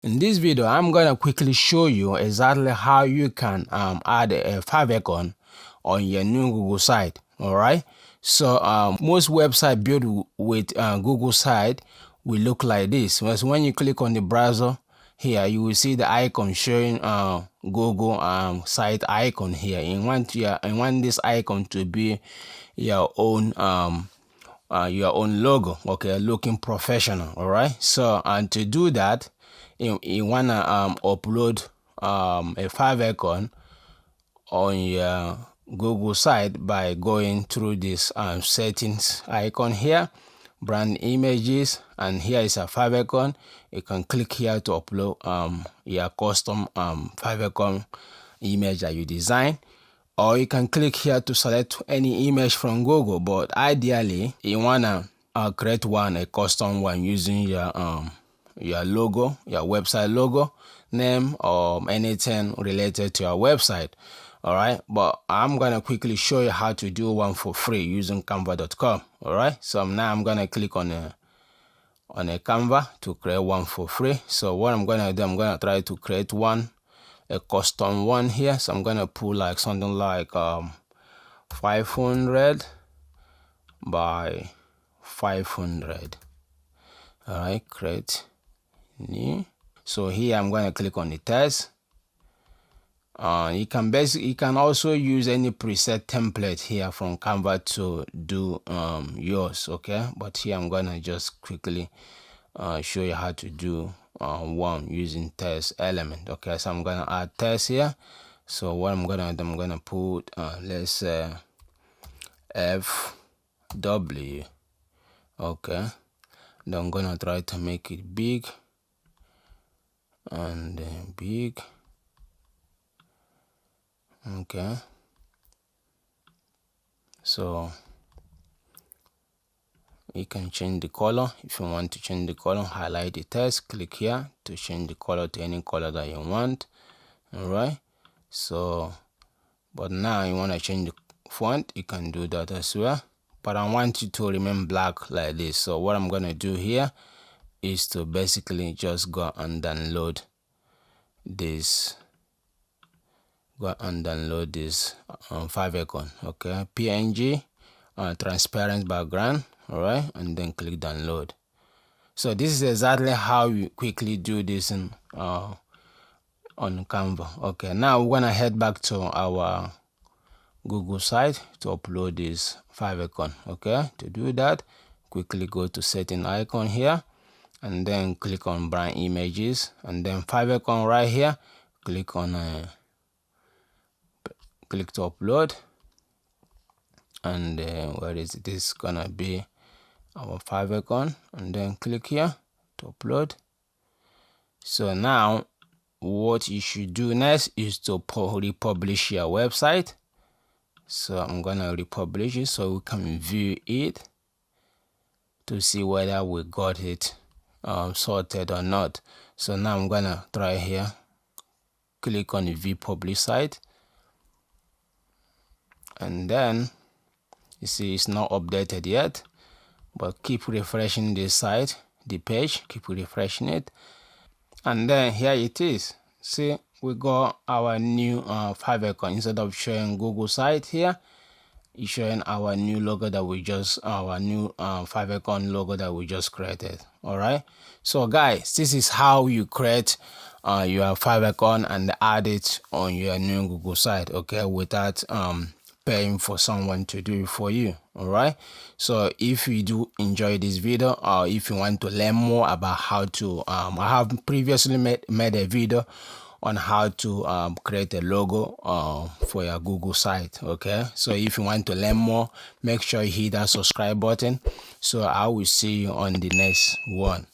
In this video, I'm gonna quickly show you exactly how you can add a favicon on your new Google site. All right. So most websites built with Google site will look like this. So when you click on the browser here, you will see the icon showing Google site icon here. You want this icon to be your own logo, okay, looking professional. All right. So and to do that, you wanna upload a favicon on your Google site by going through this settings icon here, brand images, and here is a favicon. You can click here to upload your custom favicon image that you design, or you can click here to select any image from Google, but ideally you wanna create a custom one using your logo, your website logo name, or anything related to your website. All right, but I'm gonna quickly show you how to do one for free using canva.com. all right, so now I'm gonna click on a Canva to create one for free. So what I'm gonna do, I'm gonna try to create a custom one here. So I'm gonna put like something like 500 by 500. All right, create new. So here I'm going to click on the text. You can also use any preset template here from Canva to do yours, okay? But here I'm gonna just quickly show you how to do one using text element. Okay, so I'm gonna add text here. So what I'm gonna do, I'm gonna put let's say FW. Okay, then I'm gonna try to make it big and big. Okay, so you can change the color. If you want to change the color, highlight the text, click here to change the color to any color that you want. All right, so but now you want to change the font, you can do that as well, but I want you to remain black like this. So what I'm gonna do here is to basically just go and download this favicon. Okay, PNG transparent background. All right, and then click download. So this is exactly how you quickly do this in on Canva. Okay, now we're gonna head back to our Google site to upload this favicon. Okay, to do that, quickly go to setting icon here and then click on brand images, and then favicon right here, click on click to upload, and where is it? This is gonna be our favicon, and then click here to upload. So now what you should do next is to republish your website. So I'm gonna republish it so we can view it to see whether we got it sorted or not. So now I'm gonna try here, click on the view publish site, and then you see it's not updated yet, but keep refreshing this site, the page, keep refreshing it, and then here it is. See, we got our new favicon. Instead of showing Google site here, it's showing our new logo that we just favicon logo that we just created. All right, so guys, this is how you create your favicon and add it on your new Google site, okay, without paying for someone to do it for you. All right, so if you do enjoy this video, or if you want to learn more about how to I have previously made a video on how to create a logo for your Google site. Okay, so if you want to learn more, make sure you hit that subscribe button. So I will see you on the next one.